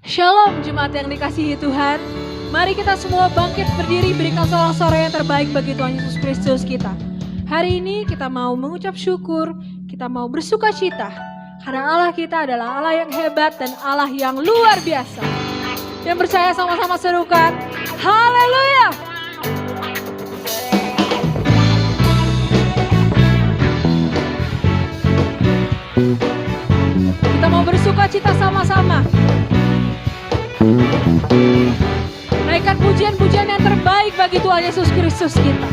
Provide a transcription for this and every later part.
Shalom jemaat yang dikasihi Tuhan. Mari kita semua bangkit berdiri berikan sorak-sorai yang terbaik bagi Tuhan Yesus Kristus kita. Hari ini kita mau mengucap syukur, kita mau bersuka cita. Karena Allah kita adalah Allah yang hebat dan Allah yang luar biasa. Yang percaya sama-sama serukan, haleluya! Kita mau bersuka cita sama-sama. Naikkan pujian-pujian yang terbaik bagi Tuhan Yesus Kristus kita.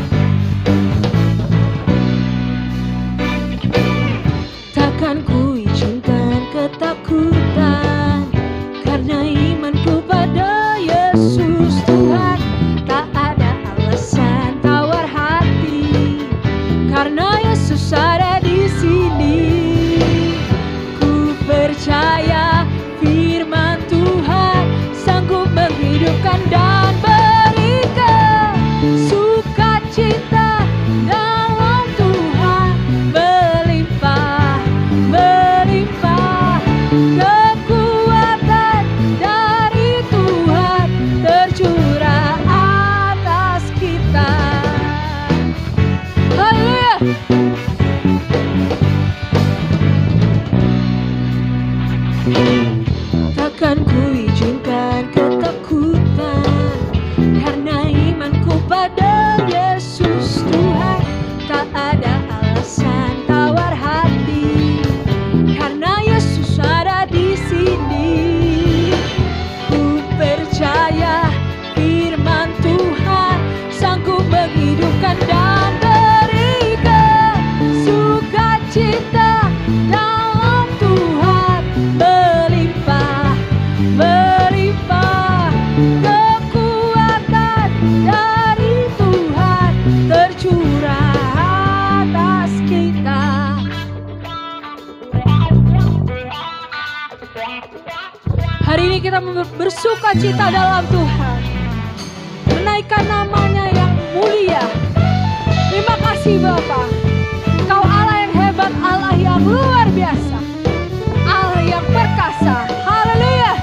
Takkan ku izinkan ketakutan, karena imanku pada Yesus Tuhan. Tak ada alasan tawar hati, karena Yesus ada di sini. Ku percaya firman Tuhan sanggup menghidupkan dan berikan sukacita dalam Tuhan, melimpah, melimpah kekuatan dari Tuhan tercurah atas kita. Haleluya! Takkan ku izinkan ketakutan, karena imanku pada Yesus Tuhan. Tak ada alasan tawar hati, karena Yesus ada di sini. Ku percaya firman Tuhan sanggup menghidupkan dan berikan sukacita dalam Tuhan, melimpah, melimpah kekuatan dari Tuhan tercurah atas kita. Hari ini kita bersuka cita dalam Tuhan, menaikkan namanya yang mulia. Terima kasih Bapa, Engkau Allah yang hebat, Allah yang luar biasa, Allah yang perkasa. Haleluya!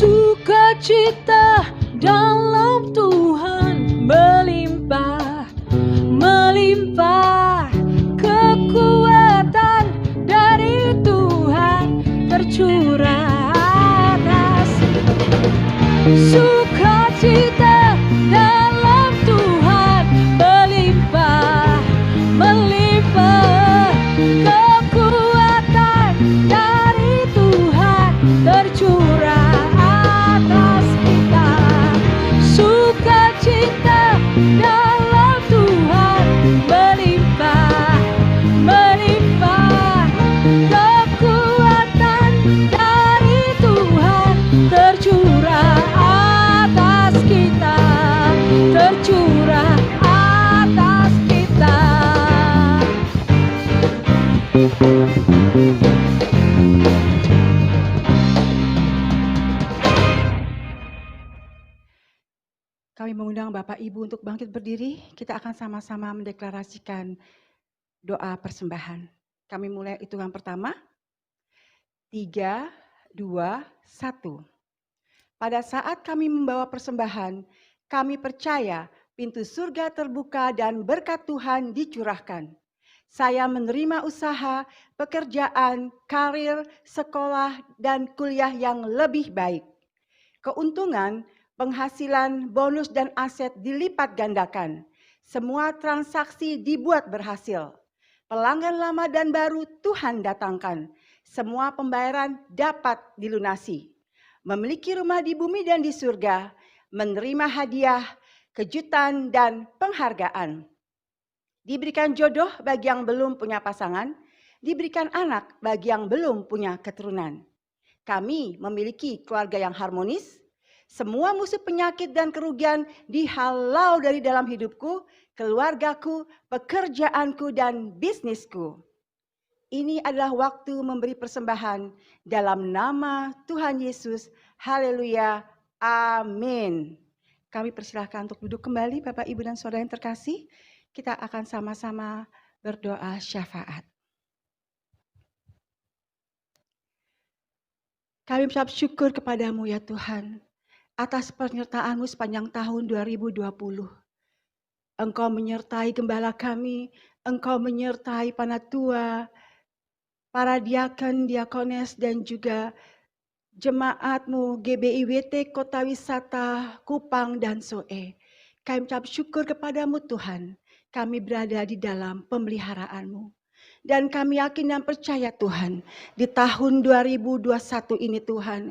Sukacita dalam Tuhan melimpah, melimpah kekuatan dari Tuhan tercurah atas. Sukacita dalam Tuhan melimpah, melimpah kekuatan dari Tuhan tercurah atas kita. Sukacita dalam Tuhan melimpah, melimpah kekuatan dari Tuhan tercurah atas kita, tercurah atas kita. Kami mengundang Bapak Ibu untuk bangkit berdiri. Kita akan sama-sama mendeklarasikan doa persembahan. Kami mulai hitungan pertama. 3, 2, 1. Pada saat kami membawa persembahan, kami percaya pintu surga terbuka dan berkat Tuhan dicurahkan. Saya menerima usaha, pekerjaan, karir, sekolah, dan kuliah yang lebih baik. Keuntungan, penghasilan, bonus, dan aset dilipat gandakan. Semua transaksi dibuat berhasil. Pelanggan lama dan baru Tuhan datangkan. Semua pembayaran dapat dilunasi. Memiliki rumah di bumi dan di surga. Menerima hadiah, kejutan, dan penghargaan. Diberikan jodoh bagi yang belum punya pasangan. Diberikan anak bagi yang belum punya keturunan. Kami memiliki keluarga yang harmonis. Semua musuh penyakit dan kerugian dihalau dari dalam hidupku, keluargaku, pekerjaanku, dan bisnisku. Ini adalah waktu memberi persembahan dalam nama Tuhan Yesus. Haleluya. Amin. Kami persilahkan untuk duduk kembali Bapak, Ibu, dan Saudara yang terkasih. Kita akan sama-sama berdoa syafaat. Kami mengucap syukur kepadamu ya Tuhan, atas penyertaan-Mu sepanjang tahun 2020. Engkau menyertai gembala kami, Engkau menyertai panatua, para diakon, diakones, dan juga jemaat-Mu GBIWT Kota Wisata Kupang dan Soe. Kami mengucap syukur kepadamu Tuhan, kami berada di dalam pemeliharaan-Mu. Dan kami yakin dan percaya Tuhan, di tahun 2021 ini Tuhan,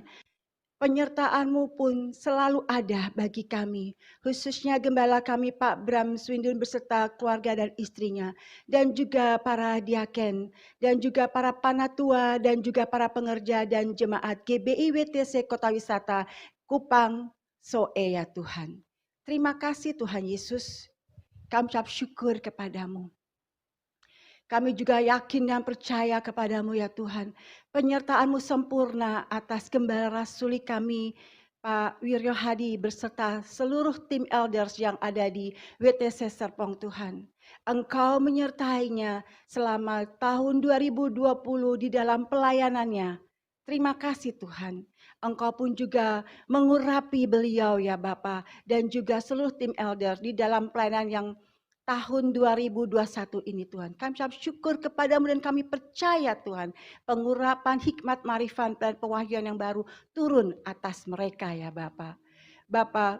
penyertaan-Mu pun selalu ada bagi kami. Khususnya gembala kami Pak Bram Swindun beserta keluarga dan istrinya. Dan juga para diaken, dan juga para panatua, dan juga para pengerja dan jemaat GBIWTC Kota Wisata Kupang Soe ya Tuhan. Terima kasih Tuhan Yesus, kami ucap syukur kepadamu. Kami juga yakin dan percaya kepadamu ya Tuhan. Penyertaan-Mu sempurna atas gembala rasuli kami, Pak Wiryo Hadi beserta seluruh tim elders yang ada di WTC Serpong Tuhan. Engkau menyertainya selama tahun 2020 di dalam pelayanannya. Terima kasih Tuhan. Engkau pun juga mengurapi beliau ya Bapa, dan juga seluruh tim elder di dalam pelayanan yang tahun 2021 ini Tuhan. Kami ucap syukur kepadamu dan kami percaya Tuhan, pengurapan hikmat marifat dan pewahyuan yang baru turun atas mereka ya Bapa. Bapa,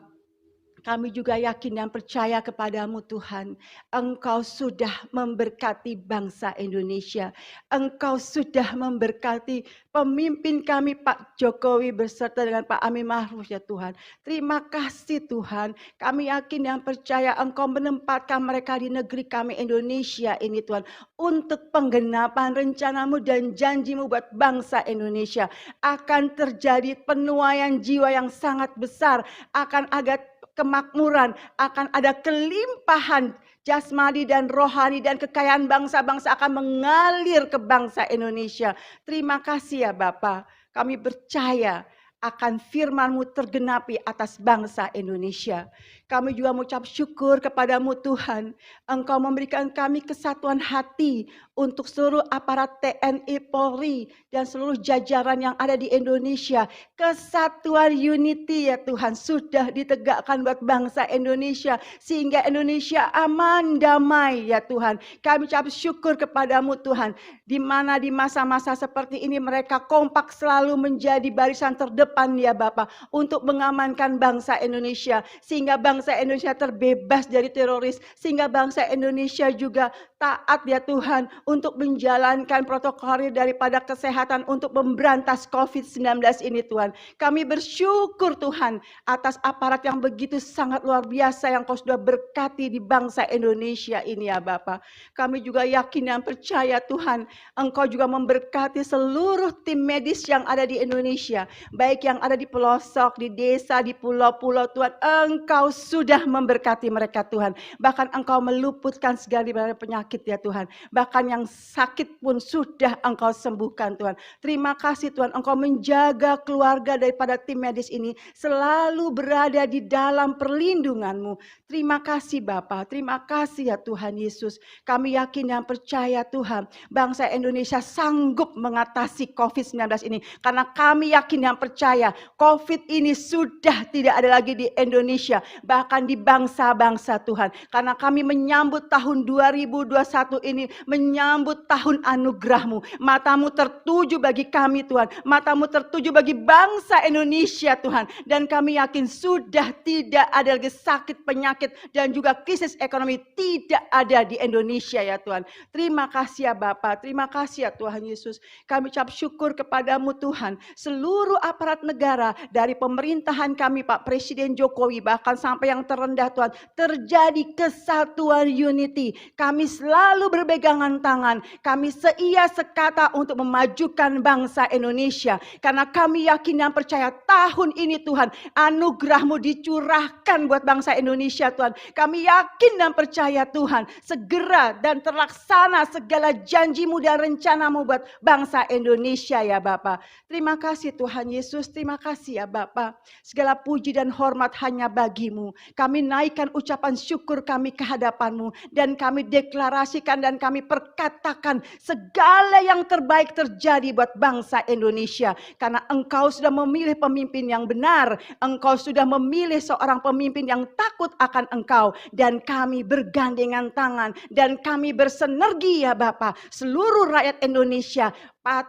kami juga yakin dan percaya kepadamu Tuhan. Engkau sudah memberkati bangsa Indonesia. Engkau sudah memberkati pemimpin kami Pak Jokowi beserta dengan Pak Amin Mahruf ya Tuhan. Terima kasih Tuhan. Kami yakin dan percaya Engkau menempatkan mereka di negeri kami Indonesia ini Tuhan. Untuk penggenapan rencanamu dan janjimu buat bangsa Indonesia. Akan terjadi penuaian jiwa yang sangat besar. Akan ada kemakmuran, akan ada kelimpahan jasmani dan rohani dan kekayaan bangsa-bangsa akan mengalir ke bangsa Indonesia. Terima kasih ya Bapa. Kami percaya akan firman-Mu tergenapi atas bangsa Indonesia. Kami juga mengucap syukur kepadamu Tuhan. Engkau memberikan kami kesatuan hati untuk seluruh aparat TNI Polri dan seluruh jajaran yang ada di Indonesia. Kesatuan unity ya Tuhan sudah ditegakkan buat bangsa Indonesia. Sehingga Indonesia aman, damai ya Tuhan. Kami ucap syukur kepadamu Tuhan. Di mana di masa-masa seperti ini mereka kompak selalu menjadi barisan terdepan ya Bapak. Untuk mengamankan bangsa Indonesia. Sehingga bangsa Indonesia terbebas dari teroris. Sehingga bangsa Indonesia juga taat ya Tuhan. Untuk menjalankan protokol daripada kesehatan. Untuk memberantas COVID-19 ini Tuhan. Kami bersyukur Tuhan. Atas aparat yang begitu sangat luar biasa. Yang Kau sudah berkati di bangsa Indonesia ini ya Bapak. Kami juga yakin dan percaya Tuhan. Engkau juga memberkati seluruh tim medis yang ada di Indonesia. Baik yang ada di pelosok, di desa, di pulau-pulau Tuhan. Engkau sudah memberkati mereka Tuhan. Bahkan Engkau meluputkan segala penyakit ya Tuhan. Bahkan yang sakit pun sudah Engkau sembuhkan Tuhan. Terima kasih Tuhan. Engkau menjaga keluarga daripada tim medis ini. Selalu berada di dalam perlindungan-Mu. Terima kasih Bapa. Terima kasih ya Tuhan Yesus. Kami yakin dan percaya Tuhan. Bangsa Indonesia sanggup mengatasi COVID-19 ini. Karena kami yakin dan percaya COVID ini sudah tidak ada lagi di Indonesia. Bahkan di bangsa-bangsa Tuhan. Karena kami menyambut tahun 2021 ini. Menyambut tahun anugerah-Mu. Mata-Mu tertuju bagi kami Tuhan. Mata-Mu tertuju bagi bangsa Indonesia Tuhan. Dan kami yakin sudah tidak ada lagi sakit, penyakit. Dan juga krisis ekonomi tidak ada di Indonesia ya Tuhan. Terima kasih ya Bapa. Terima kasih ya Tuhan Yesus. Kami ucap syukur kepadamu Tuhan. Seluruh aparat segenap negara, dari pemerintahan kami Pak Presiden Jokowi, bahkan sampai yang terendah Tuhan, terjadi kesatuan unity. Kami selalu berpegangan tangan, kami seia sekata untuk memajukan bangsa Indonesia. Karena kami yakin dan percaya tahun ini Tuhan, anugerah-Mu dicurahkan buat bangsa Indonesia Tuhan. Kami yakin dan percaya Tuhan, segera dan terlaksana segala janji-Mu dan rencana-Mu buat bangsa Indonesia ya Bapa. Terima kasih Tuhan Yesus, terima kasih ya Bapa. Segala puji dan hormat hanya bagi-Mu. Kami naikkan ucapan syukur kami ke hadapan-Mu, dan kami deklarasikan dan kami perkatakan segala yang terbaik terjadi buat bangsa Indonesia. Karena Engkau sudah memilih pemimpin yang benar, Engkau sudah memilih seorang pemimpin yang takut akan Engkau, dan kami bergandengan tangan dan kami bersinergi ya Bapa. Seluruh rakyat Indonesia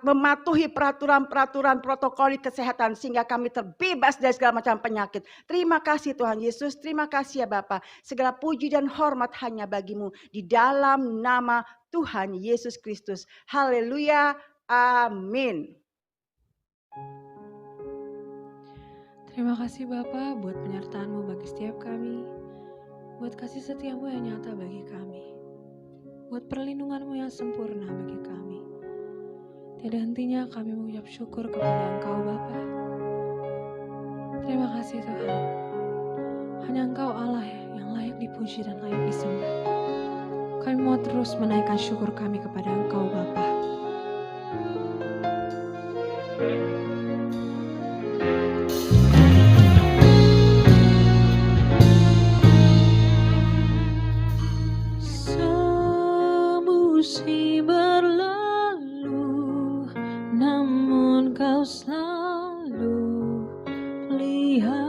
mematuhi peraturan-peraturan protokol kesehatan sehingga kami terbebas dari segala macam penyakit. Terima kasih Tuhan Yesus, terima kasih ya Bapa. Segala puji dan hormat hanya bagi-Mu di dalam nama Tuhan Yesus Kristus. Haleluya, amin. Terima kasih Bapa buat penyertaan-Mu bagi setiap kami, buat kasih setia-Mu yang nyata bagi kami, buat perlindungan-Mu yang sempurna bagi kami. Tiada hentinya kami mengucap syukur kepada Engkau Bapa. Terima kasih Tuhan. Hanya Engkau Allah yang layak dipuji dan layak disembah. Kami mau terus menaikkan syukur kami kepada Engkau Bapa. Semusim berlalu, namun Kau selalu peliharaku.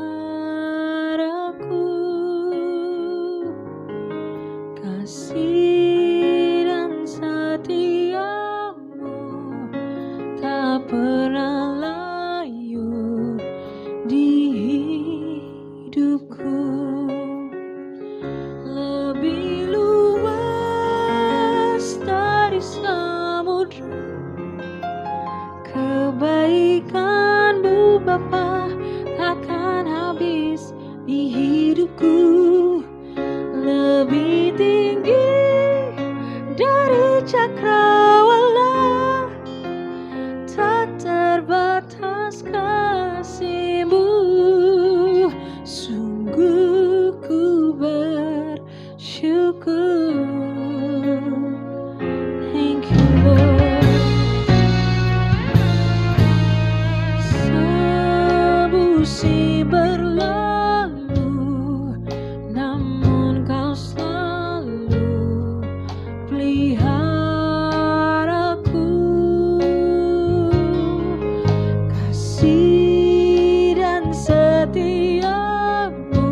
Kasih dan setia-Mu tak pernah layu di hidupku. Lebih luas dari samudra kebaikan-Mu Bapa takkan habis di hidupku. Lebih tinggi dari cakrawala, tak terbatas kasih-Mu. Sungguh ku bersyukur. Thank you Lord. Semusim berlalu, namun Kau selalu peliharaku. Kasih dan setia-Mu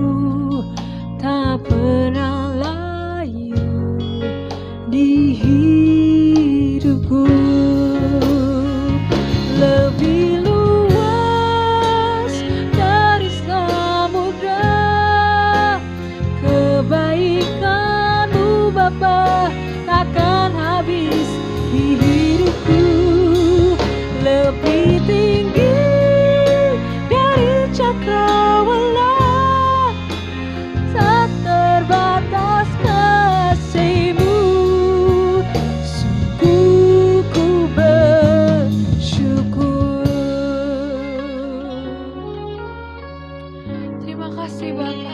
tak pernah layu di hidupku. Lebih luas dari samudra kebaikan-Mu Bapa takkan habis di hidupku. Lebih tinggi dari cakrawala, tak terbatas kasih-Mu. Sungguh ku bersyukur. Terima kasih Bapa.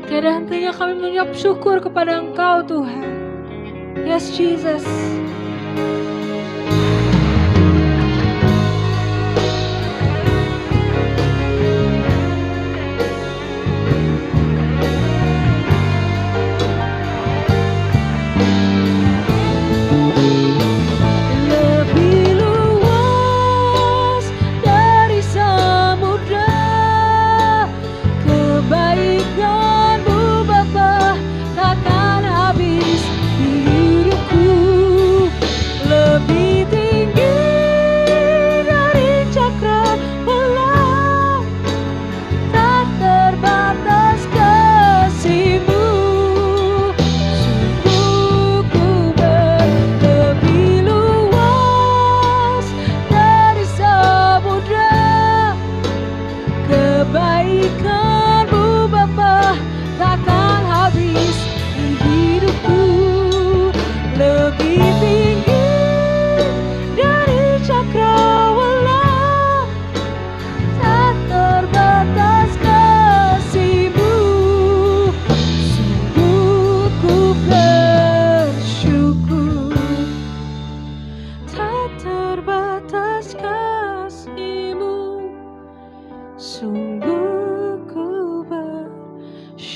Tiada hentinya kami mengucap syukur kepada Engkau Tuhan. Yes Jesus. Lebih luas dari samudra kebaikan-Mu Bapa takkan habis di hidupku.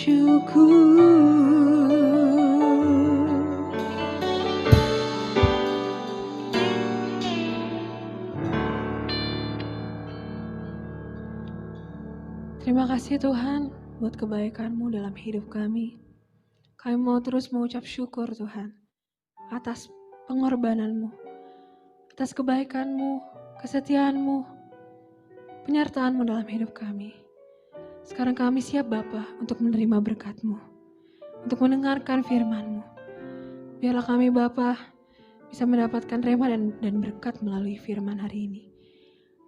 syukur. Terima kasih Tuhan buat kebaikan-Mu dalam hidup kami. Kami mau terus mengucap syukur Tuhan atas pengorbanan-Mu, atas kebaikan-Mu, kesetiaan-Mu, penyertaan-Mu dalam hidup kami. Sekarang kami siap Bapa untuk menerima berkat-Mu, untuk mendengarkan firman-Mu. Biarlah kami Bapa bisa mendapatkan rema dan berkat melalui firman hari ini.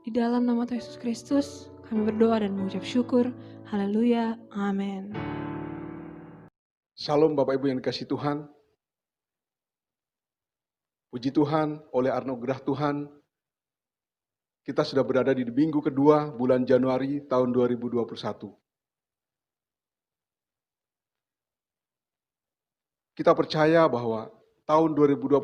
Di dalam nama Tuhan Yesus Kristus, kami berdoa dan mengucap syukur. Haleluya. Amin. Salam Bapak Ibu yang dikasihi Tuhan. Puji Tuhan, oleh anugerah Tuhan, kita sudah berada di minggu kedua bulan Januari tahun 2021. Kita percaya bahwa tahun 2021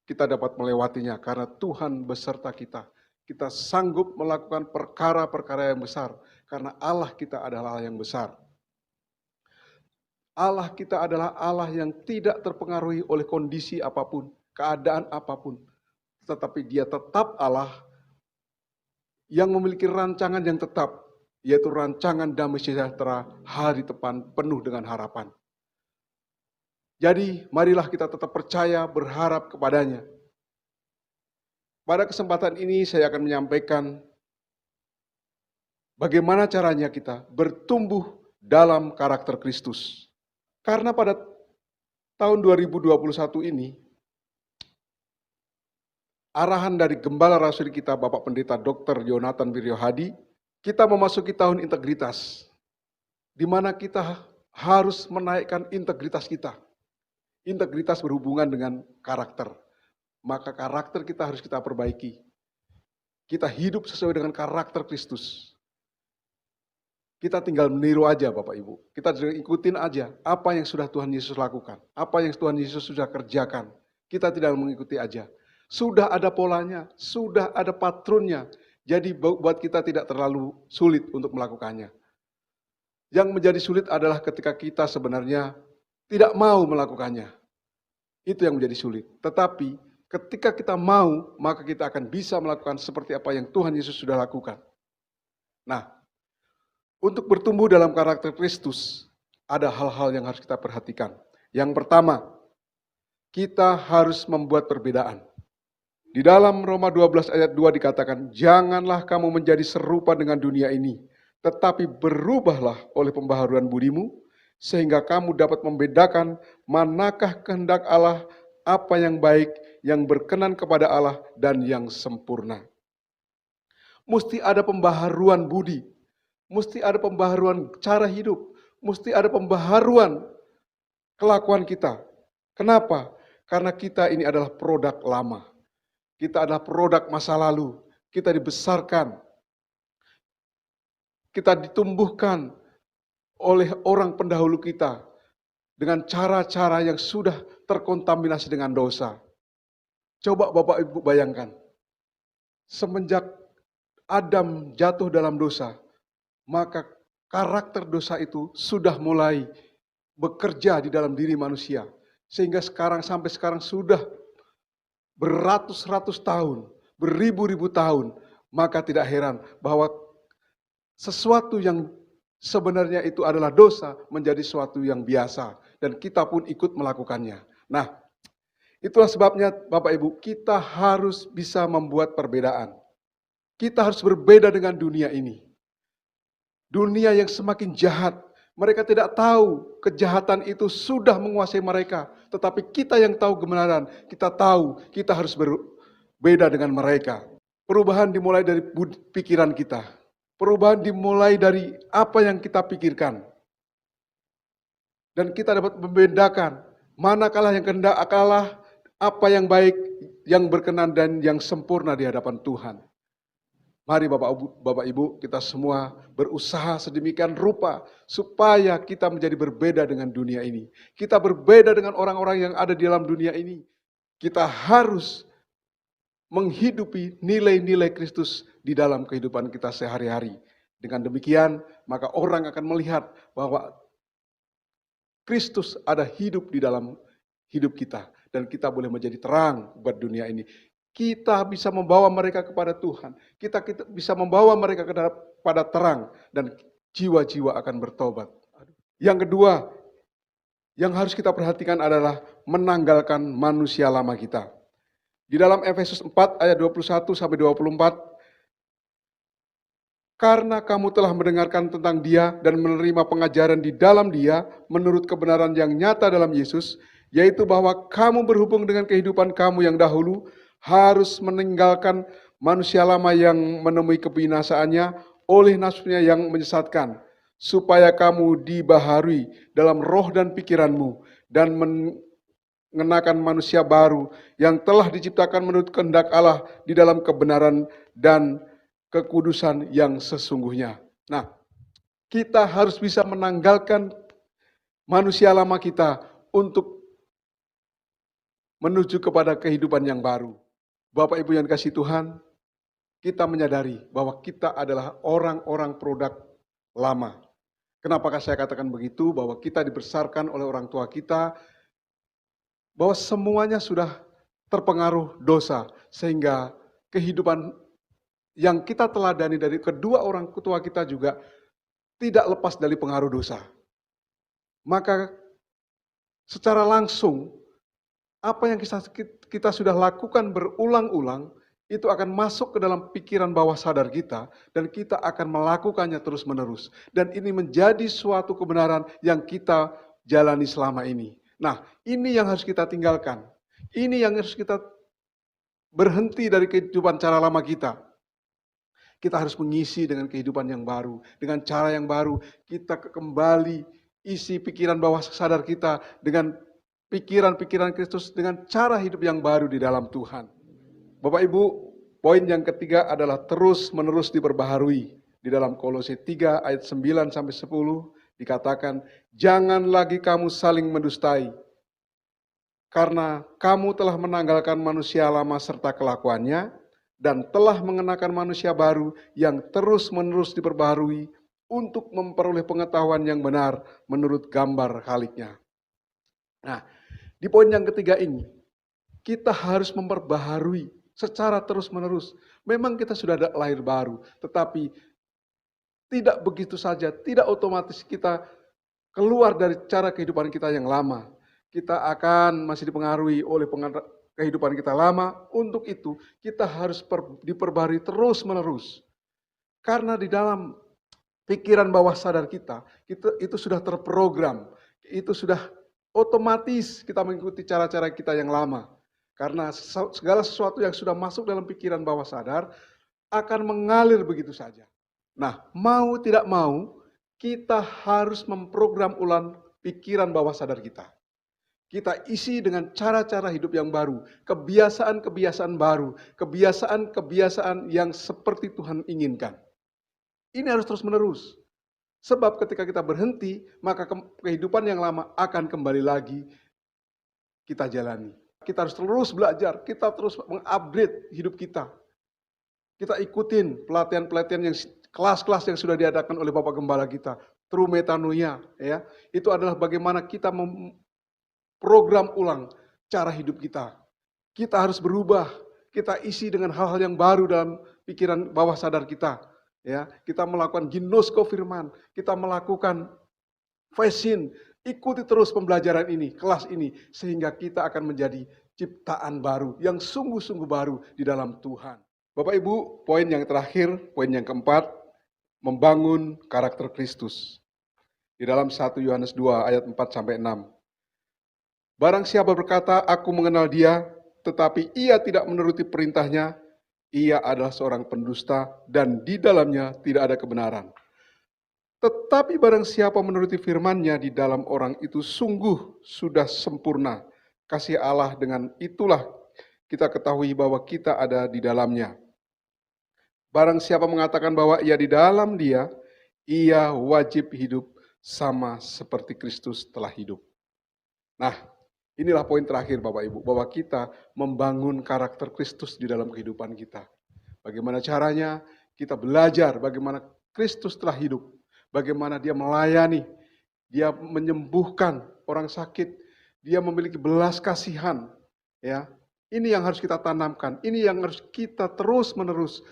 kita dapat melewatinya karena Tuhan beserta kita. Kita sanggup melakukan perkara-perkara yang besar karena Allah kita adalah Allah yang besar. Allah kita adalah Allah yang tidak terpengaruhi oleh kondisi apapun, keadaan apapun. Tetapi Dia tetap Allah yang memiliki rancangan yang tetap, yaitu rancangan damai sejahtera hari depan penuh dengan harapan. Jadi marilah kita tetap percaya, berharap kepadanya. Pada kesempatan ini saya akan menyampaikan bagaimana caranya kita bertumbuh dalam karakter Kristus. Karena pada tahun 2021 ini, arahan dari Gembala Rasul kita Bapak Pendeta Dr. Yonatan Wiryohadi, kita memasuki tahun integritas, di mana kita harus menaikkan integritas kita. Integritas berhubungan dengan karakter. Maka karakter kita harus kita perbaiki. Kita hidup sesuai dengan karakter Kristus. Kita tinggal meniru aja Bapak Ibu. Kita ikutin aja apa yang sudah Tuhan Yesus lakukan. Apa yang Tuhan Yesus sudah kerjakan. Kita tidak mengikuti aja. Sudah ada polanya, sudah ada patronnya. Jadi buat kita tidak terlalu sulit untuk melakukannya. Yang menjadi sulit adalah ketika kita sebenarnya tidak mau melakukannya. Itu yang menjadi sulit. Tetapi ketika kita mau, maka kita akan bisa melakukan seperti apa yang Tuhan Yesus sudah lakukan. Nah, untuk bertumbuh dalam karakter Kristus, ada hal-hal yang harus kita perhatikan. Yang pertama, kita harus membuat perbedaan. Di dalam Roma 12 ayat 2 dikatakan, janganlah kamu menjadi serupa dengan dunia ini, tetapi berubahlah oleh pembaharuan budimu, sehingga kamu dapat membedakan manakah kehendak Allah, apa yang baik, yang berkenan kepada Allah, dan yang sempurna. Mesti ada pembaharuan budi, mesti ada pembaharuan cara hidup, mesti ada pembaharuan kelakuan kita. Kenapa? Karena kita ini adalah produk lama. Kita adalah produk masa lalu. Kita dibesarkan. Kita ditumbuhkan oleh orang pendahulu kita dengan cara-cara yang sudah terkontaminasi dengan dosa. Coba Bapak Ibu bayangkan, semenjak Adam jatuh dalam dosa, maka karakter dosa itu sudah mulai bekerja di dalam diri manusia. Sehingga sampai sekarang sudah beratus-ratus tahun, beribu-ribu tahun, maka tidak heran bahwa sesuatu yang sebenarnya itu adalah dosa menjadi sesuatu yang biasa. Dan kita pun ikut melakukannya. Nah, itulah sebabnya Bapak Ibu, kita harus bisa membuat perbedaan. Kita harus berbeda dengan dunia ini. Dunia yang semakin jahat, mereka tidak tahu kejahatan itu sudah menguasai mereka. Tetapi kita yang tahu kebenaran, kita tahu kita harus berbeda dengan mereka. Perubahan dimulai dari pikiran kita. Perubahan dimulai dari apa yang kita pikirkan. Dan kita dapat membedakan manakah yang kehendak Allah, apa yang baik, yang berkenan dan yang sempurna di hadapan Tuhan. Mari Bapak Ibu, kita semua berusaha sedemikian rupa supaya kita menjadi berbeda dengan dunia ini. Kita berbeda dengan orang-orang yang ada di dalam dunia ini. Kita harus menghidupi nilai-nilai Kristus di dalam kehidupan kita sehari-hari. Dengan demikian, maka orang akan melihat bahwa Kristus ada hidup di dalam hidup kita. Dan kita boleh menjadi terang buat dunia ini. Kita bisa membawa mereka kepada Tuhan. Kita bisa membawa mereka kepada terang. Dan jiwa-jiwa akan bertobat. Yang kedua, yang harus kita perhatikan adalah menanggalkan manusia lama kita. Di dalam Efesus 4 ayat 21 sampai 24, karena kamu telah mendengarkan tentang Dia dan menerima pengajaran di dalam Dia menurut kebenaran yang nyata dalam Yesus, yaitu bahwa kamu berhubung dengan kehidupan kamu yang dahulu harus meninggalkan manusia lama yang menemui kebinasaannya oleh nafsunya yang menyesatkan, supaya kamu dibaharui dalam roh dan pikiranmu dan mengenakan manusia baru yang telah diciptakan menurut kehendak Allah di dalam kebenaran dan kekudusan yang sesungguhnya. Nah, kita harus bisa menanggalkan manusia lama kita untuk menuju kepada kehidupan yang baru. Bapak Ibu yang kasih Tuhan, kita menyadari bahwa kita adalah orang-orang produk lama. Kenapakah saya katakan begitu? Bahwa kita dibesarkan oleh orang tua kita, bahwa semuanya sudah terpengaruh dosa, sehingga kehidupan yang kita teladani dari kedua orang tua kita juga tidak lepas dari pengaruh dosa. Maka secara langsung, apa yang kita sudah lakukan berulang-ulang, itu akan masuk ke dalam pikiran bawah sadar kita, dan kita akan melakukannya terus-menerus. Dan ini menjadi suatu kebenaran yang kita jalani selama ini. Nah, ini yang harus kita tinggalkan. Ini yang harus kita berhenti dari kehidupan cara lama kita. Kita harus mengisi dengan kehidupan yang baru. Dengan cara yang baru, kita kembali isi pikiran bawah sadar kita dengan pikiran-pikiran Kristus, dengan cara hidup yang baru di dalam Tuhan. Bapak Ibu, poin yang ketiga adalah terus-menerus diperbaharui. Di dalam Kolose 3 ayat 9 sampai 10 dikatakan, jangan lagi kamu saling mendustai, karena kamu telah menanggalkan manusia lama serta kelakuannya, dan telah mengenakan manusia baru yang terus-menerus diperbaharui untuk memperoleh pengetahuan yang benar menurut gambar Khaliknya. Nah, di poin yang ketiga ini, kita harus memperbaharui secara terus-menerus. Memang kita sudah ada lahir baru, tetapi tidak begitu saja, tidak otomatis kita keluar dari cara kehidupan kita yang lama. Kita akan masih dipengaruhi oleh kehidupan kita lama. Untuk itu kita harus diperbarui terus-menerus. Karena di dalam pikiran bawah sadar kita itu sudah terprogram, itu sudah otomatis kita mengikuti cara-cara kita yang lama. Karena segala sesuatu yang sudah masuk dalam pikiran bawah sadar akan mengalir begitu saja. Nah, mau tidak mau, kita harus memprogram ulang pikiran bawah sadar kita. Kita isi dengan cara-cara hidup yang baru, kebiasaan-kebiasaan baru, kebiasaan-kebiasaan yang seperti Tuhan inginkan. Ini harus terus-menerus. Sebab ketika kita berhenti, maka kehidupan yang lama akan kembali lagi kita jalani. Kita harus terus belajar, kita terus mengupgrade hidup kita. Kita ikutin pelatihan-pelatihan yang kelas-kelas yang sudah diadakan oleh Bapak Gembala kita. True metanoia, ya. Itu adalah bagaimana kita program ulang cara hidup kita. Kita harus berubah, kita isi dengan hal-hal yang baru dalam pikiran bawah sadar kita. Ya, kita melakukan ginosko firman, kita melakukan fasin, ikuti terus pembelajaran ini, kelas ini, sehingga kita akan menjadi ciptaan baru, yang sungguh-sungguh baru di dalam Tuhan. Bapak Ibu, poin yang terakhir, poin yang keempat, membangun karakter Kristus. Di dalam 1 Yohanes 2 ayat 4-6. Barang siapa berkata, aku mengenal dia, tetapi ia tidak menuruti perintahnya, ia adalah seorang pendusta dan di dalamnya tidak ada kebenaran. Tetapi barang siapa menuruti firman-Nya, di dalam orang itu sungguh sudah sempurna kasih Allah, dengan itulah kita ketahui bahwa kita ada di dalamnya. Barang siapa mengatakan bahwa ia di dalam dia, ia wajib hidup sama seperti Kristus telah hidup. Nah, inilah poin terakhir Bapak Ibu, bahwa kita membangun karakter Kristus di dalam kehidupan kita. Bagaimana caranya? Kita belajar bagaimana Kristus telah hidup, bagaimana dia melayani, Dia menyembuhkan orang sakit, dia memiliki belas kasihan, ya. Ini yang harus kita tanamkan, ini yang harus kita terus-menerus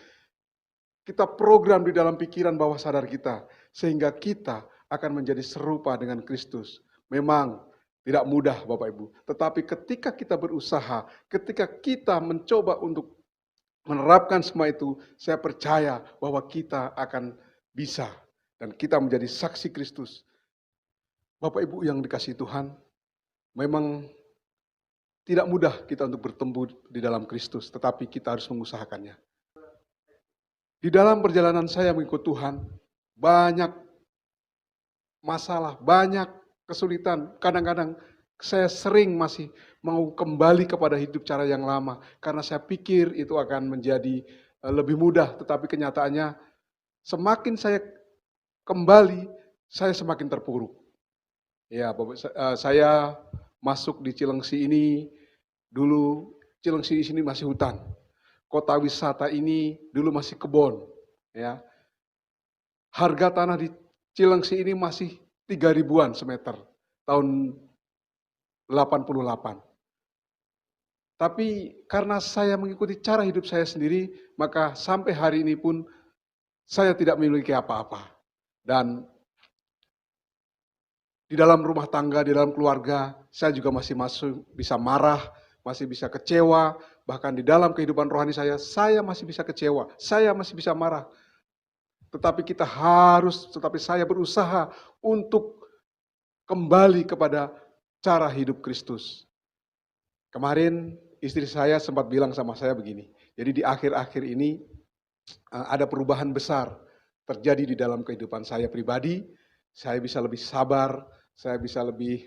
kita program di dalam pikiran bawah sadar kita, sehingga kita akan menjadi serupa dengan Kristus. Memang tidak mudah Bapak Ibu, tetapi ketika kita berusaha, ketika kita mencoba untuk menerapkan semua itu, saya percaya bahwa kita akan bisa dan kita menjadi saksi Kristus. Bapak Ibu yang dikasihi Tuhan, memang tidak mudah kita untuk bertumbuh di dalam Kristus, tetapi kita harus mengusahakannya. Di dalam perjalanan saya mengikut Tuhan, banyak masalah, banyak kesulitan. Kadang-kadang saya sering masih mau kembali kepada hidup cara yang lama, karena saya pikir itu akan menjadi lebih mudah, tetapi kenyataannya semakin saya kembali, saya semakin terpuruk. Ya, saya masuk di Cilengsi ini, dulu Cilengsi di sini masih hutan. Kota wisata ini dulu masih kebun. Ya. Harga tanah di Cilengsi ini masih 3.000-an semeter, tahun 88. Tapi karena saya mengikuti cara hidup saya sendiri, maka sampai hari ini pun saya tidak memiliki apa-apa. Dan di dalam rumah tangga, di dalam keluarga, saya juga masih bisa marah, masih bisa kecewa, bahkan di dalam kehidupan rohani saya masih bisa kecewa, saya masih bisa marah. Tetapi saya berusaha untuk kembali kepada cara hidup Kristus. Kemarin istri saya sempat bilang sama saya begini, jadi di akhir-akhir ini ada perubahan besar terjadi di dalam kehidupan saya pribadi, saya bisa lebih sabar, saya bisa lebih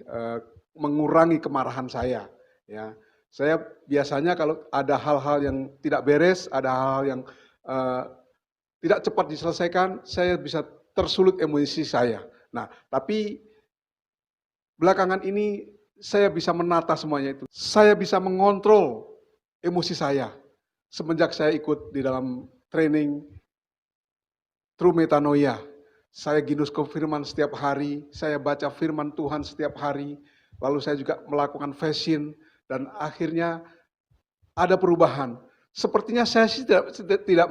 mengurangi kemarahan saya. Ya, saya biasanya kalau ada hal-hal yang tidak beres, ada hal-hal yang tidak cepat diselesaikan, saya bisa tersulut emosi saya. Nah, tapi belakangan ini saya bisa menata semuanya itu. Saya bisa mengontrol emosi saya semenjak saya ikut di dalam training True Metanoia. Saya ginus ke firman setiap hari, saya baca firman Tuhan setiap hari, lalu saya juga melakukan fasting, dan akhirnya ada perubahan. Sepertinya saya sih tidak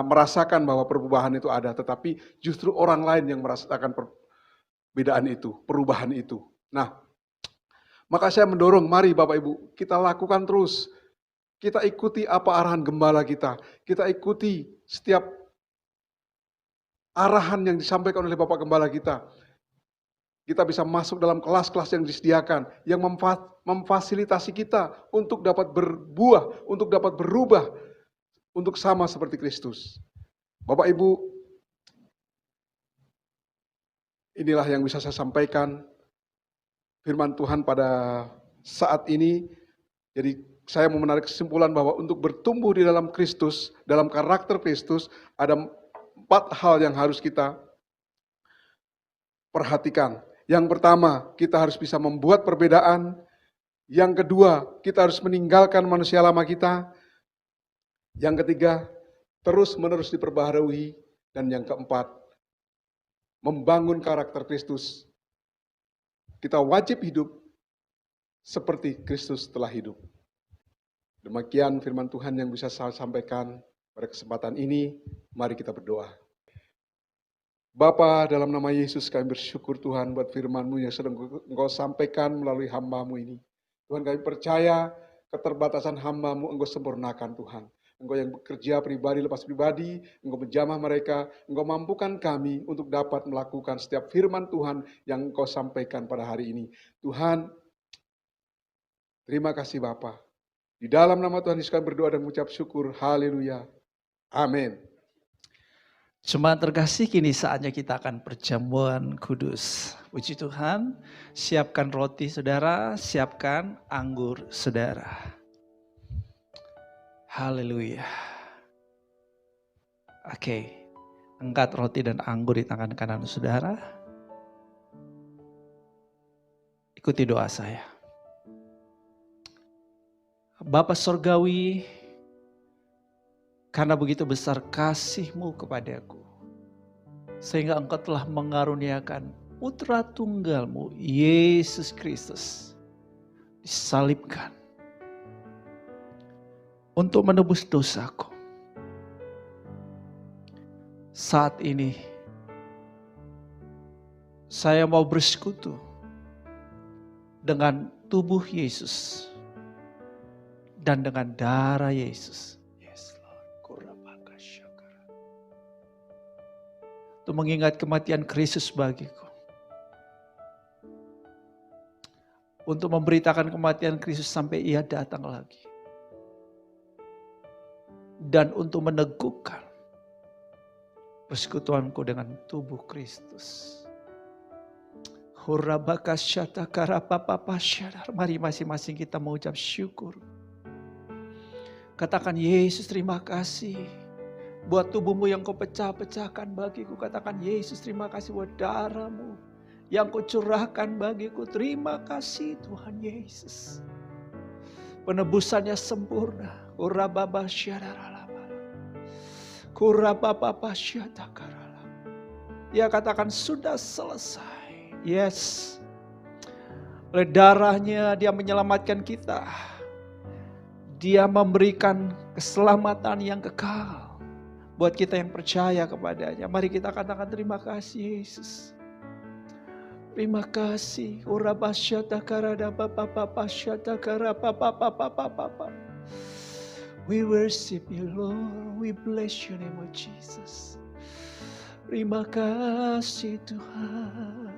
merasakan bahwa perubahan itu ada, tetapi justru orang lain yang merasakan perbedaan itu, perubahan itu. Nah, maka saya mendorong, mari Bapak Ibu, kita lakukan terus. Kita ikuti apa arahan gembala kita ikuti setiap arahan yang disampaikan oleh Bapak Gembala kita. Kita bisa masuk dalam kelas-kelas yang disediakan, yang memfasilitasi kita untuk dapat berbuah, untuk dapat berubah, untuk sama seperti Kristus. Bapak Ibu, inilah yang bisa saya sampaikan firman Tuhan pada saat ini. Jadi saya mau menarik kesimpulan bahwa untuk bertumbuh di dalam Kristus, dalam karakter Kristus, ada 4 hal yang harus kita perhatikan. Yang pertama, kita harus bisa membuat perbedaan. Yang kedua, kita harus meninggalkan manusia lama kita. Yang ketiga, terus-menerus diperbaharui. Dan yang keempat, membangun karakter Kristus. Kita wajib hidup seperti Kristus telah hidup. Demikian firman Tuhan yang bisa saya sampaikan pada kesempatan ini. Mari kita berdoa. Bapa, dalam nama Yesus kami bersyukur Tuhan buat firman-Mu yang sedang Engkau sampaikan melalui hamba-Mu ini. Tuhan, kami percaya keterbatasan hamba-Mu Engkau sempurnakan Tuhan. Engkau yang bekerja pribadi lepas pribadi, Engkau menjamah mereka, Engkau mampukan kami untuk dapat melakukan setiap firman Tuhan yang Engkau sampaikan pada hari ini. Tuhan, terima kasih Bapa. Di dalam nama Tuhan Yesus kami berdoa dan mengucap syukur. Haleluya. Amin. Jemaat terkasih, kini saatnya kita akan perjamuan kudus. Puji Tuhan, siapkan roti saudara, siapkan anggur saudara. Haleluya. Oke, angkat roti dan anggur di tangan kanan saudara. Ikuti doa saya. Bapa Sorgawi, karena begitu besar kasih-Mu kepadaku, sehingga Engkau telah mengaruniakan putra tunggalmu, Yesus Kristus, disalibkan untuk menebus dosaku. Saat ini, saya mau bersekutu dengan tubuh Yesus dan dengan darah Yesus. Yes, Lord. Untuk mengingat kematian Kristus bagiku. Untuk memberitakan kematian Kristus sampai Ia datang lagi. Dan untuk meneguhkan persekutuanku dengan tubuh Kristus. Mari masing-masing kita mengucap syukur. Katakan, Yesus terima kasih buat tubuhmu yang kau pecah-pecahkan bagiku. Katakan, Yesus terima kasih buat darahmu yang kau curahkan bagiku. Terima kasih Tuhan Yesus. Penebusannya sempurna. Dia katakan sudah selesai. Yes. Oleh darahnya dia menyelamatkan kita. Dia memberikan keselamatan yang kekal buat kita yang percaya kepadanya. Mari kita katakan terima kasih Yesus. Terima kasih. We worship you Lord. We bless your name of Jesus. Terima kasih Tuhan.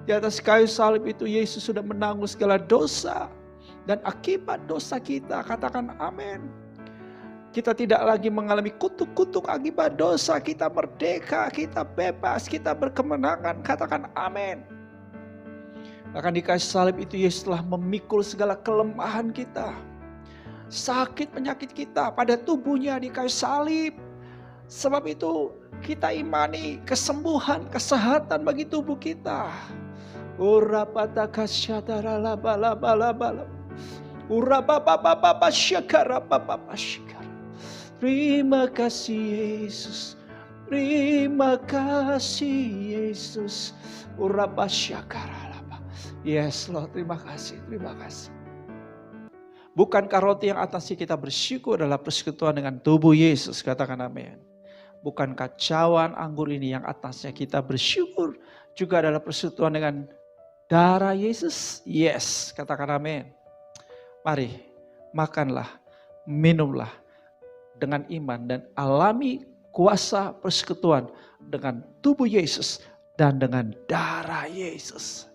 Di atas kayu salib itu Yesus sudah menanggung segala dosa dan akibat dosa kita. Katakan amin. Kita tidak lagi mengalami kutuk-kutuk akibat dosa. Kita merdeka, kita bebas, kita berkemenangan. Katakan amin. Bahkan di kayu salib itu Yesus telah memikul segala kelemahan kita. Sakit penyakit kita pada tubuhnya di kayu salib. Sebab itu kita imani kesembuhan, kesehatan bagi tubuh kita. Terima kasih Yesus. Terima kasih Yesus. Yes Lord, terima kasih, terima kasih. Bukankah roti yang atasnya kita bersyukur adalah persekutuan dengan tubuh Yesus? Katakan amin. Bukankah cawan anggur ini yang atasnya kita bersyukur juga adalah persekutuan dengan darah Yesus? Yes, katakan amin. Mari, makanlah, minumlah dengan iman dan alami kuasa persekutuan dengan tubuh Yesus dan dengan darah Yesus.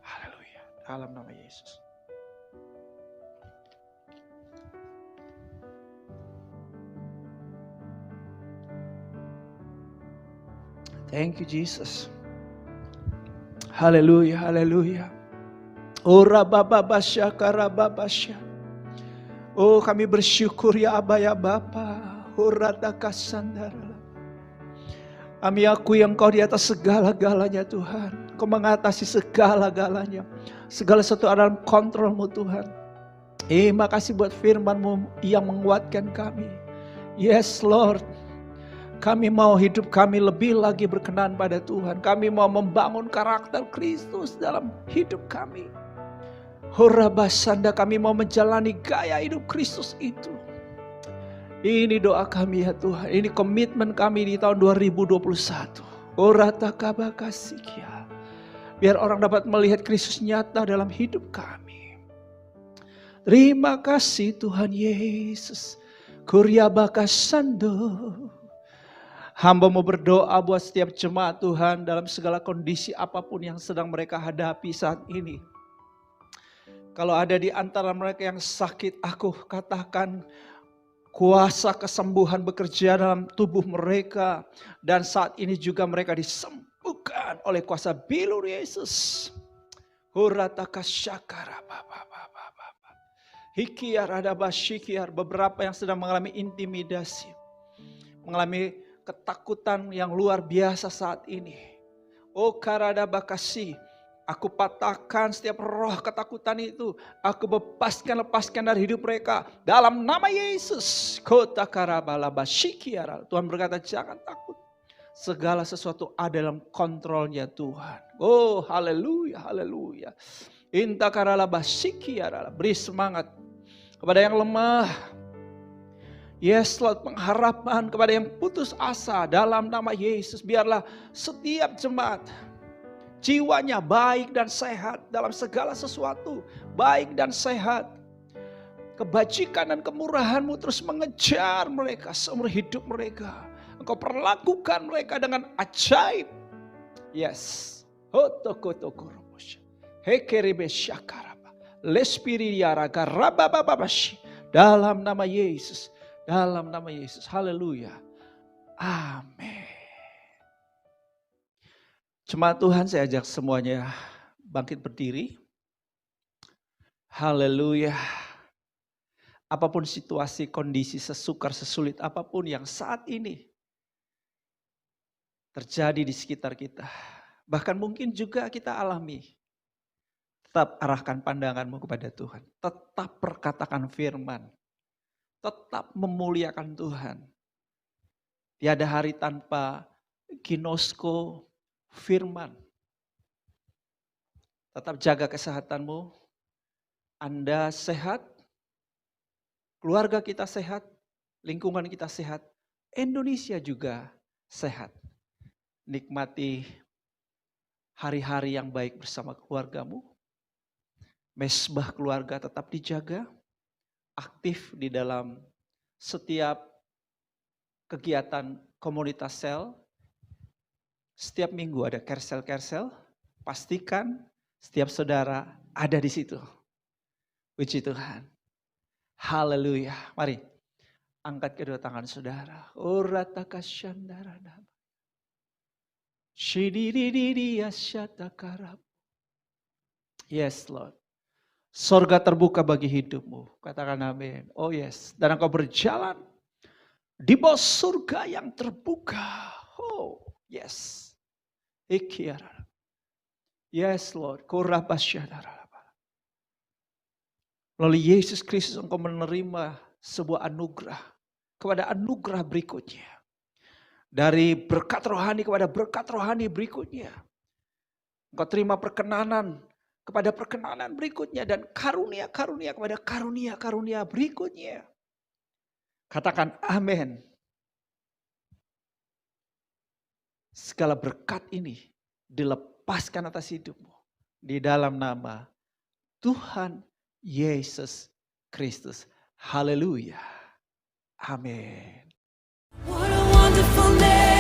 Haleluya, dalam nama Yesus. Thank you Jesus. Haleluya, haleluya. Oh kami bersyukur ya Aba ya Bapa. Kami akui Engkau di atas segala-galanya Tuhan. Kau mengatasi segala-galanya. Segala sesuatu dalam kontrolmu Tuhan. Makasih buat firman-Mu yang menguatkan kami. Yes Lord. Kami mau hidup kami lebih lagi berkenan pada Tuhan. Kami mau membangun karakter Kristus dalam hidup kami. Horabasanda, kami mau menjalani gaya hidup Kristus itu. Ini doa kami ya Tuhan. Ini komitmen kami di tahun 2021. Oratakabakasikia. Biar orang dapat melihat Kristus nyata dalam hidup kami. Terima kasih Tuhan Yesus. Kuryabakasando. Hamba mau berdoa buat setiap jemaat Tuhan dalam segala kondisi apapun yang sedang mereka hadapi saat ini. Kalau ada di antara mereka yang sakit, aku katakan kuasa kesembuhan bekerja dalam tubuh mereka. Dan saat ini juga mereka disembuhkan oleh kuasa bilur Yesus. Beberapa yang sedang mengalami intimidasi. Mengalami ketakutan yang luar biasa saat ini. Oh karada bakasi, Aku patahkan setiap roh ketakutan itu. Aku lepaskan dari hidup mereka. Dalam nama Yesus. Kota karabalaba shikiara. Tuhan berkata jangan takut. Segala sesuatu ada dalam kontrolnya Tuhan. Oh haleluya, haleluya. Inta karalaba shikiara. Beri semangat kepada yang lemah. Yes Lord, pengharapan kepada yang putus asa dalam nama Yesus. Biarlah setiap jemaat jiwanya baik dan sehat dalam segala sesuatu. Baik dan sehat. Kebajikan dan kemurahan-Mu terus mengejar mereka seumur hidup mereka. Engkau perlakukan mereka dengan ajaib. Yes. Dalam nama Yesus. Dalam nama Yesus. Haleluya. Amin. Jemaat Tuhan, saya ajak semuanya bangkit berdiri. Haleluya. Apapun situasi, kondisi, sesukar, sesulit apapun yang saat ini terjadi di sekitar kita. Bahkan mungkin juga kita alami. Tetap arahkan pandanganmu kepada Tuhan. Tetap perkatakan firman. Tetap memuliakan Tuhan. Tiada hari tanpa ginosko firman. Tetap jaga kesehatanmu. Anda sehat. Keluarga kita sehat. Lingkungan kita sehat. Indonesia juga sehat. Nikmati hari-hari yang baik bersama keluargamu. Mesbah keluarga tetap dijaga. Aktif di dalam setiap kegiatan komunitas sel. Setiap minggu ada kersel-kersel. Pastikan setiap saudara ada di situ. Puji Tuhan. Haleluya. Mari angkat kedua tangan saudara. Yes Lord. Sorga terbuka bagi hidupmu. Katakan amin. Oh yes. Dan engkau berjalan di bawah surga yang terbuka. Oh yes. Yes Lord. Melalui Yesus Kristus engkau menerima sebuah anugerah. Kepada anugerah berikutnya. Dari berkat rohani kepada berkat rohani berikutnya. Engkau terima perkenanan kepada perkenanan berikutnya. Dan karunia-karunia kepada karunia-karunia berikutnya. Katakan amin. Segala berkat ini dilepaskan atas hidupmu. Di dalam nama Tuhan Yesus Kristus. Haleluya. Amin. What a wonderful name.